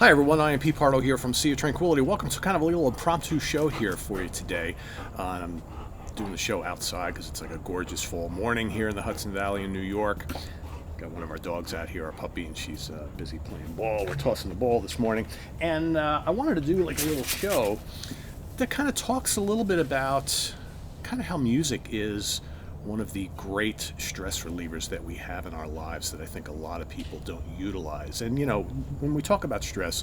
Hi everyone, I am Pete Pardo here from Sea of Tranquility. Welcome to kind of a little impromptu show here for you today. I'm doing the show outside because it's like a gorgeous fall morning here in the Hudson Valley in New York. Got one of our dogs out here, our puppy, and she's busy playing ball. We're tossing the ball this morning. And I wanted to do like a little show that kind of talks a little bit about kind of how music is one of the great stress relievers that we have in our lives that I think a lot of people don't utilize. And when we talk about stress,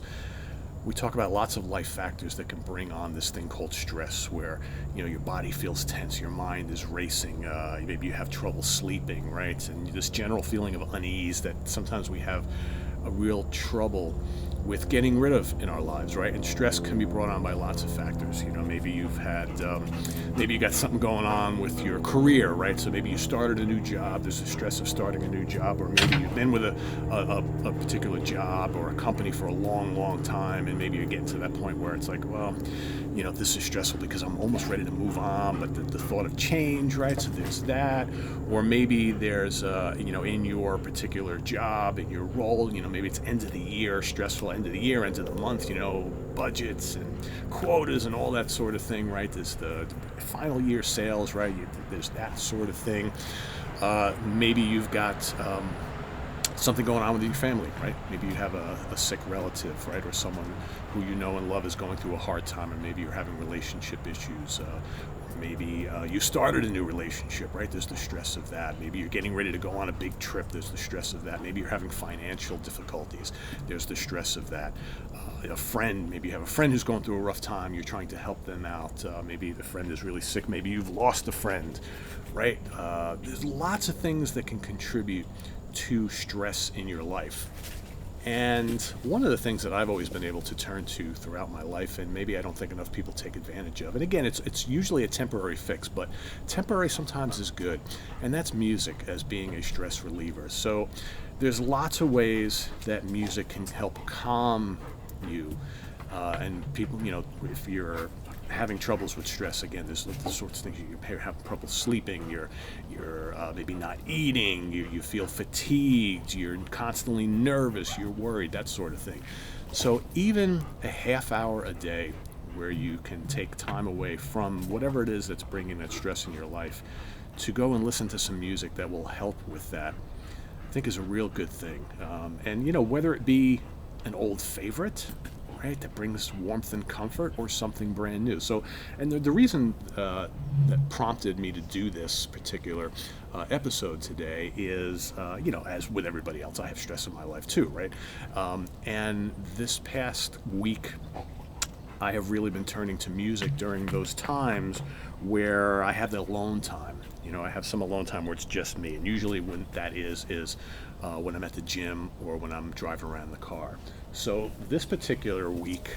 we talk about lots of life factors that can bring on this thing called stress, where your body feels tense, your mind is racing, maybe you have trouble sleeping, right? And this general feeling of unease that sometimes we have a real trouble with getting rid of in our lives, right? And stress can be brought on by lots of factors. Maybe you've had, maybe you got something going on with your career, right? So maybe you started a new job. There's the stress of starting a new job, or maybe you've been with a particular job or a company for a long, long time, and maybe you're getting to that point where it's like, well, this is stressful because I'm almost ready to move on, but the thought of change, right? So there's that. Or maybe there's, in your particular job, in your role, maybe it's end of the year, stressful end of the year, end of the month, budgets and quotas and all that sort of thing, right? There's the final year sales, right? There's that sort of thing. Maybe you've got something going on with your family, right? Maybe you have a sick relative, right? Or someone who you know and love is going through a hard time, and maybe you're having relationship issues. Maybe you started a new relationship, right? There's the stress of that. Maybe you're getting ready to go on a big trip. There's the stress of that. Maybe you're having financial difficulties. There's the stress of that. Maybe you have a friend who's going through a rough time. You're trying to help them out. Maybe the friend is really sick. Maybe you've lost a friend, right? There's lots of things that can contribute to stress in your life. And one of the things that I've always been able to turn to throughout my life, and maybe I don't think enough people take advantage of, and again, it's usually a temporary fix, but temporary sometimes is good, and that's music as being a stress reliever. So there's lots of ways that music can help calm you. And people, if you're having troubles with stress, again, there's the sorts of things you have trouble sleeping, you're maybe not eating, you feel fatigued, you're constantly nervous, you're worried, that sort of thing. So even a half hour a day where you can take time away from whatever it is that's bringing that stress in your life to go and listen to some music that will help with that, I think is a real good thing. And whether it be an old favorite, right, that brings warmth and comfort, or something brand new. So, and the reason that prompted me to do this particular episode today is, as with everybody else, I have stress in my life too, right? And this past week, I have really been turning to music during those times where I have the alone time. I have some alone time where it's just me, and usually when that is when I'm at the gym or when I'm driving around in the car. So this particular week,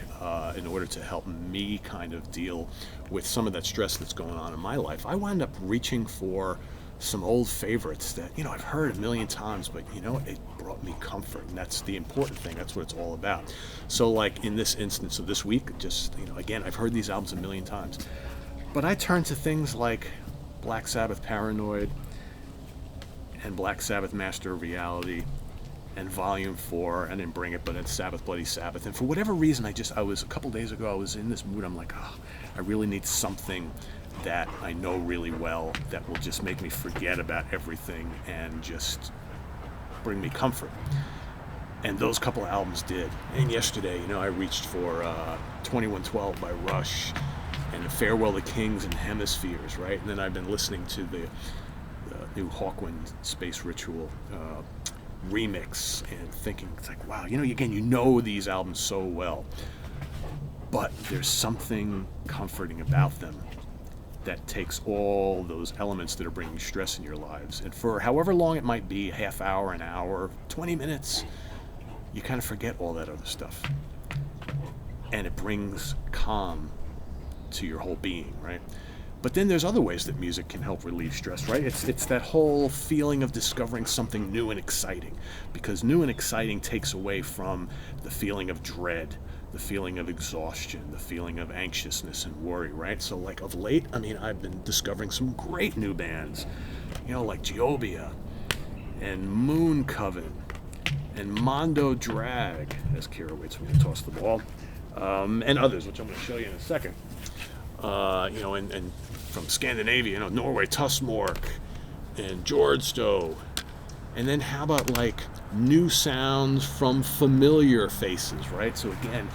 in order to help me kind of deal with some of that stress that's going on in my life, I wound up reaching for some old favorites that, I've heard a million times, but it brought me comfort, and that's the important thing. That's what it's all about. So like in this instance of this week, just, again, I've heard these albums a million times, but I turned to things like Black Sabbath Paranoid and Black Sabbath Master of Reality and Volume 4, and then Bring It, but then Sabbath Bloody Sabbath. And for whatever reason, I was a couple days ago, I was in this mood. I'm like, I really need something that I know really well that will just make me forget about everything and just bring me comfort. And those couple of albums did. And yesterday, I reached for 2112 by Rush and Farewell to Kings and Hemispheres, right? And then I've been listening to the new Hawkwind Space Ritual remix and thinking, it's like, wow, again, these albums so well, but there's something comforting about them that takes all those elements that are bringing stress in your lives, and for however long it might be, a half hour, an hour, 20 minutes, you kind of forget all that other stuff, and it brings calm to your whole being, right? But then there's other ways that music can help relieve stress, right? It's that whole feeling of discovering something new and exciting, because new and exciting takes away from the feeling of dread, the feeling of exhaustion, the feeling of anxiousness and worry, right? So like of late, I've been discovering some great new bands, like Giobia and Moon Coven and Mondo Drag, as Kira waits for me to toss the ball, and others, which I'm going to show you in a second. And from Scandinavia, Norway, Tusmork, and Jordstow. And then how about like new sounds from familiar faces, right? So again,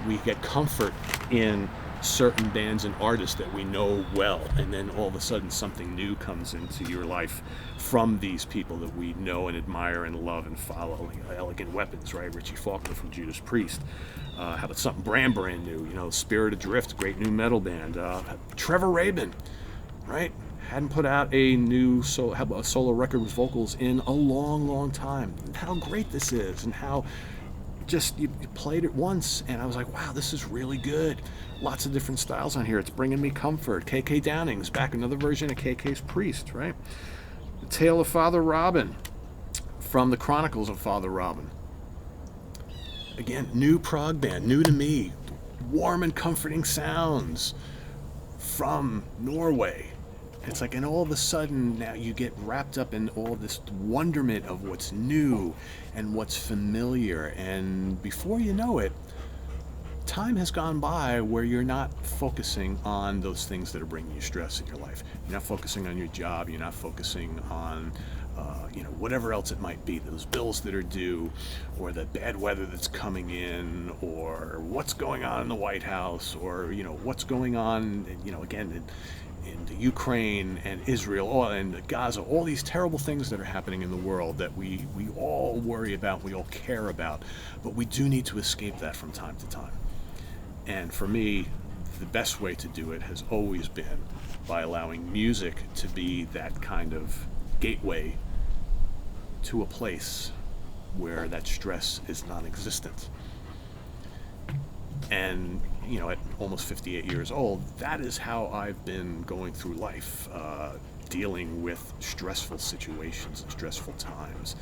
we get comfort in certain bands and artists that we know well, and then all of a sudden something new comes into your life from these people that we know and admire and love and follow. Elegant Weapons, right? Richie Faulkner from Judas Priest. How about something brand new? Spirit Adrift, great new metal band. Trevor Rabin, right? Hadn't put out a new solo record with vocals in a long time. How great this is, and how just you played it once, and I was like, wow, this is really good. Lots of different styles on here. It's bringing me comfort. KK Downing's back, another version of KK's Priest, right? The Tale of Father Robin from the Chronicles of Father Robin. Again, new prog band, new to me, warm and comforting sounds from Norway. It's like, and all of a sudden now you get wrapped up in all this wonderment of what's new and what's familiar, and before you know it, time has gone by where you're not focusing on those things that are bringing you stress in your life. You're not focusing on your job. You're not focusing on whatever else it might be, those bills that are due, or the bad weather that's coming in, or what's going on in the White House, or what's going on, again in the Ukraine and Israel and Gaza, all these terrible things that are happening in the world that we all worry about, we all care about, but we do need to escape that from time to time. And for me, the best way to do it has always been by allowing music to be that kind of gateway to a place where that stress is non-existent. And at almost 58 years old, that is how I've been going through life, dealing with stressful situations and stressful times,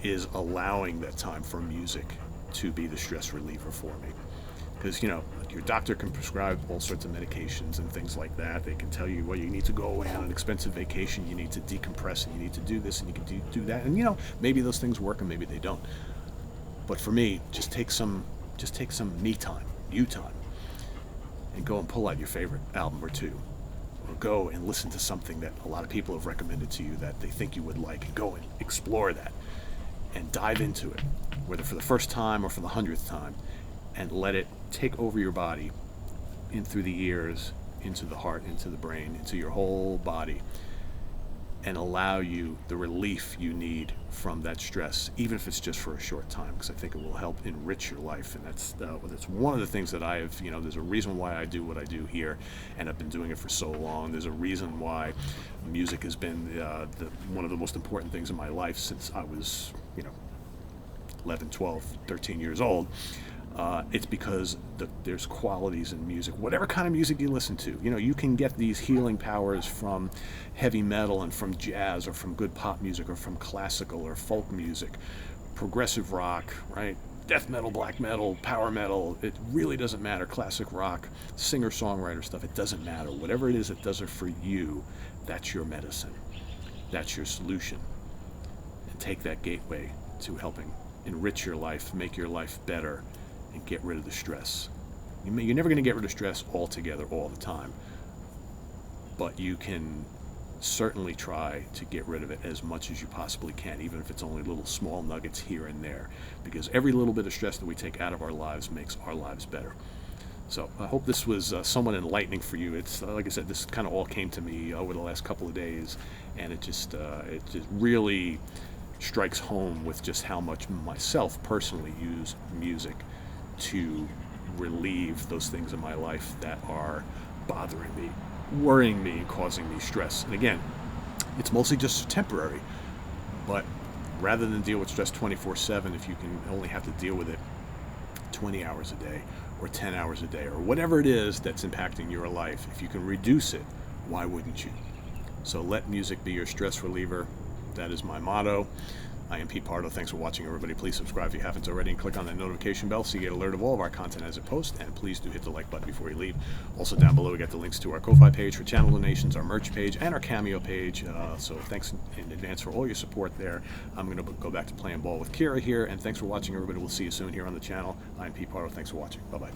is allowing that time for music to be the stress reliever for me. Because, your doctor can prescribe all sorts of medications and things like that. They can tell you, well, you need to go away on an expensive vacation, you need to decompress, and you need to do this, and you can do that. And, maybe those things work and maybe they don't. But for me, just take some me time, you time, and go and pull out your favorite album or two. Or go and listen to something that a lot of people have recommended to you that they think you would like, and go and explore that and dive into it, whether for the first time or for the 100th time, and let it take over your body, in through the ears, into the heart, into the brain, into your whole body, and allow you the relief you need from that stress, even if it's just for a short time, because I think it will help enrich your life. And that's one of the things that I've, there's a reason why I do what I do here, and I've been doing it for so long. There's a reason why music has been one of the most important things in my life since I was, 11, 12, 13 years old. It's because there's qualities in music, whatever kind of music you listen to. You can get these healing powers from heavy metal and from jazz, or from good pop music, or from classical or folk music, progressive rock, right? Death metal, black metal, power metal. It really doesn't matter. Classic rock, singer-songwriter stuff, it doesn't matter. Whatever it is that does it for you, that's your medicine. That's your solution. And take that gateway to helping enrich your life, make your life better, and get rid of the stress. You're never going to get rid of stress altogether all the time, but you can certainly try to get rid of it as much as you possibly can, even if it's only little small nuggets here and there, because every little bit of stress that we take out of our lives makes our lives better. So I hope this was somewhat enlightening for you. It's like I said, this kind of all came to me over the last couple of days, and it just really strikes home with just how much myself personally use music to relieve those things in my life that are bothering me, worrying me, causing me stress. And again, it's mostly just temporary, but rather than deal with stress 24/7, if you can only have to deal with it 20 hours a day or 10 hours a day or whatever it is that's impacting your life, if you can reduce it, why wouldn't you? So let music be your stress reliever. That is my motto. I am Pete Pardo. Thanks for watching, everybody. Please subscribe if you haven't already and click on that notification bell so you get alert of all of our content as it posts. And please do hit the like button before you leave. Also, down below, we got the links to our Ko-Fi page for channel donations, our merch page, and our Cameo page. So thanks in advance for all your support there. I'm going to go back to playing ball with Kira here. And thanks for watching, everybody. We'll see you soon here on the channel. I'm Pete Pardo. Thanks for watching. Bye-bye.